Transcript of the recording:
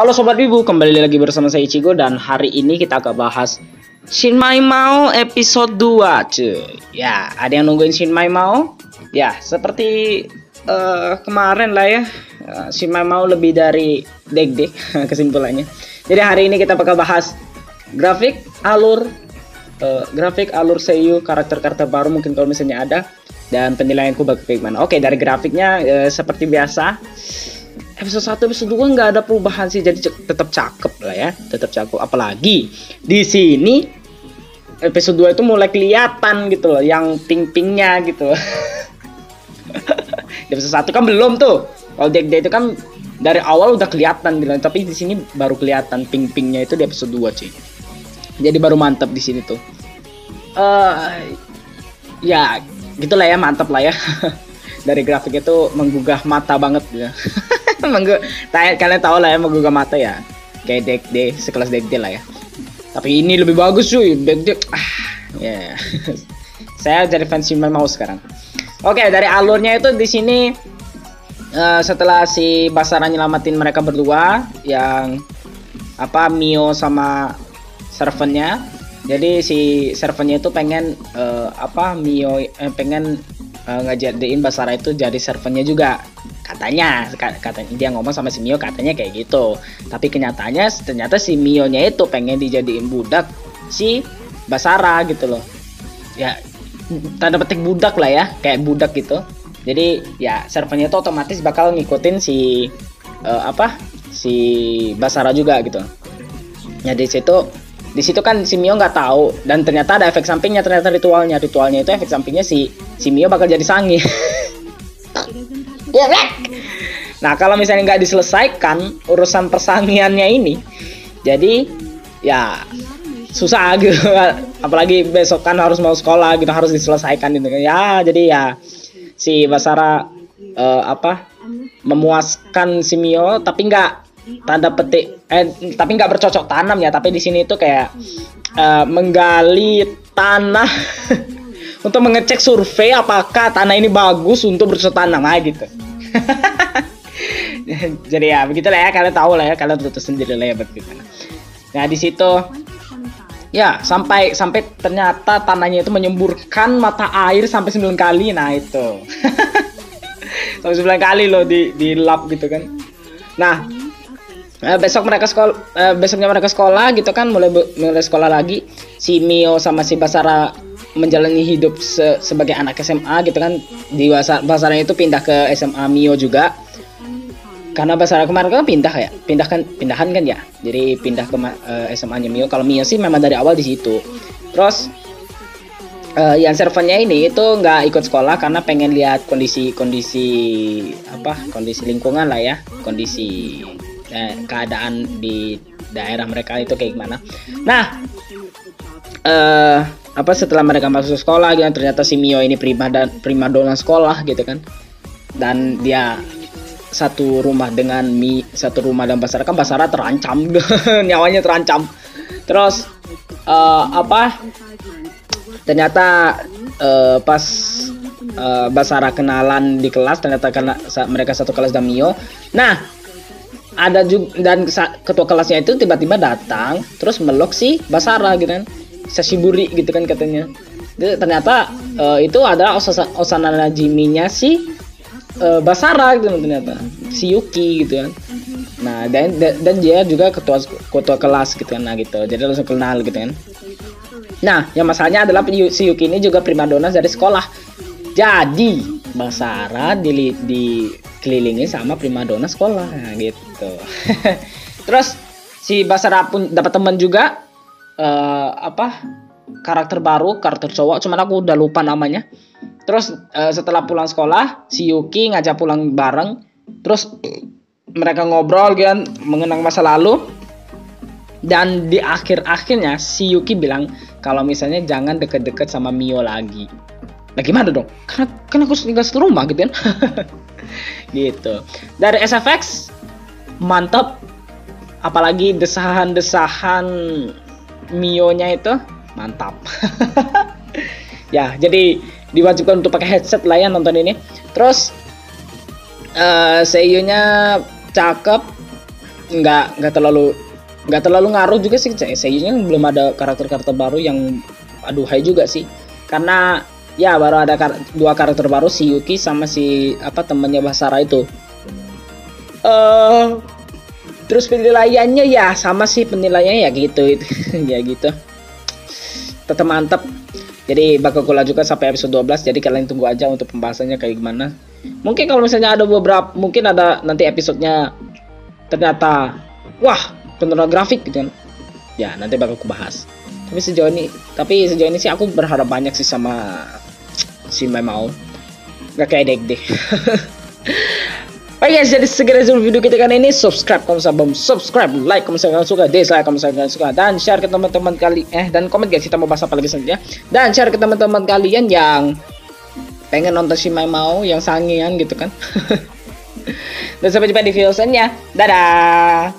Halo Sobat Wibu, kembali lagi bersama saya Ichigo dan hari ini kita akan bahas Shin Mai Mao episode 2 cuy. Ya, ada yang nungguin Shin Mai Mao? Ya, seperti kemarin lah ya. Shin Mai Mao lebih dari dek kesimpulannya. Jadi hari ini kita bakal bahas grafik, alur seiyu, karakter-karakter baru mungkin kalau misalnya ada, dan penilaianku bakal kayak gimana. Oke, dari grafiknya seperti biasa. Episode 1, episode 2 nggak ada perubahan sih, jadi tetap cakep lah ya, tetap cakep. Apalagi di sini episode 2 itu mulai kelihatan gitu loh, yang pink-pinknya gitu. Di episode 1 kan belum tuh. Kalau dia itu kan dari awal udah kelihatan gitu, tapi di sini baru kelihatan pink-pinknya itu di episode 2 cuy. Jadi baru mantap di sini tuh. Ya, gitulah ya, mantap lah ya. Dari grafik itu menggugah mata banget ya. Kalian tahu lah ya, menggugah mata ya, kayak Dekde, sekelas Dekde lah ya. Tapi ini lebih bagus cuy, Dekde. Ya. Saya jadi fans Shin Mai Mao sekarang. Oke, dari alurnya itu di sini setelah si Basara nyelamatin mereka berdua, yang Mio sama servantnya. Jadi si servantnya itu pengen Mio pengen ngejadiin Basara itu jadi servantnya juga. Katanya dia ngomong sama si Mio, katanya kayak gitu. Tapi kenyataannya ternyata si Mio-nya itu pengen dijadiin budak si Basara gitu loh. Ya, tanda petik budak lah ya, kayak budak gitu. Jadi ya servernya itu otomatis bakal ngikutin si si Basara juga gitu. Ya di situ kan si Mio nggak tahu, dan ternyata ada efek sampingnya, ternyata ritualnya itu efek sampingnya si Mio bakal jadi sangi. Nah, kalau misalnya nggak diselesaikan urusan persangiannya ini, jadi ya susah gitu. Apalagi besok kan harus mau sekolah gitu, harus diselesaikan gitu. Ya, jadi ya si Basara memuaskan si Mio, tapi nggak tapi nggak bercocok tanam ya. Tapi di sini itu kayak menggali tanah untuk mengecek survei apakah tanah ini bagus untuk bercocok tanam gitu. Jadi ya begitulah ya, kalian tahu lah ya, kalian tuh sendiri lah ya bagaimana. Nah di situ ya sampai ternyata tanahnya itu menyemburkan mata air sampai 9 kali. Nah itu sampai 9 kali loh di lap gitu kan. Nah besoknya mereka sekolah gitu kan, mulai sekolah lagi. Si Mio sama si Basara menjalani hidup sebagai anak SMA gitu kan. Di Basara itu pindah ke SMA Mio juga, karena Basara kemarin kan pindahan kan ya. Jadi pindah ke SMA-nya Mio. Kalau Mio sih memang dari awal di situ. Terus yang servernya ini itu nggak ikut sekolah karena pengen lihat kondisi lingkungan lah ya, kondisi keadaan di daerah mereka itu kayak gimana. Nah setelah mereka masuk sekolah gitu, ternyata si Mio ini primadona sekolah gitu kan, dan dia satu rumah dengan Basara kan. Basara terancam nyawanya terancam. Terus ternyata pas Basara kenalan di kelas, ternyata karena mereka satu kelas dengan Mio. Nah ada juga, dan ketua kelasnya itu tiba-tiba datang terus meluk si Basara gitu kan, Sashiburi gitu kan katanya. Jadi, ternyata itu adalah Osana Najiminya si Basara gitu ternyata, si Yuki gitu kan. Nah dan dia juga ketua kelas gitu kan. Nah gitu, jadi langsung kenal gitu kan. Nah yang masalahnya adalah si Yuki ini juga primadona dari sekolah. Jadi Basara dikelilingi sama primadona sekolah. Nah gitu. Terus si Basara pun dapat teman juga, karakter baru, karakter cowok, cuman aku udah lupa namanya. Terus setelah pulang sekolah, si Yuki ngajak pulang bareng. Terus mereka ngobrol kan, mengenang masa lalu. Dan di akhirnya si Yuki bilang kalau misalnya jangan deket-deket sama Mio lagi. Nah gimana dong? Karena aku tinggal satu rumah gitu kan. Gitu. Dari SFX mantap. Apalagi desahan Mio-nya itu mantap. Ya, jadi diwajibkan untuk pakai headset lah ya nonton ini. Terus seiyunya cakep. nggak terlalu ngaruh juga sih. Sayangnya belum ada karakter-karakter baru yang aduhai juga sih, karena ya baru ada dua karakter baru, si Yuki sama si apa temannya Basara itu. Terus penilaiannya ya sama sih, penilaiannya ya gitu ya gitu, tetap mantap. Jadi bakal gue lanjutkan sampai episode 12, jadi kalian tunggu aja untuk pembahasannya kayak gimana. Mungkin kalau misalnya ada beberapa, mungkin ada nanti episodenya ternyata wah beneran grafik gitu kan, ya nanti bakal aku bahas. Tapi sejauh ini sih aku berharap banyak sih sama si Memao, gak kayak dek deh. Oke guys, jadi segera dulu video kita kali ini. Subscribe kalau misalnya belum subscribe, like kalau misalnya kalian suka, dislike kalau misalnya kalian suka, dan share ke teman-teman kalian. Dan komen guys, kita mau bahas apa lagi selanjutnya. Dan share ke teman-teman kalian yang pengen nonton si Memao yang sangean gitu kan. Dan sampai jumpa di video selanjutnya. Dadah.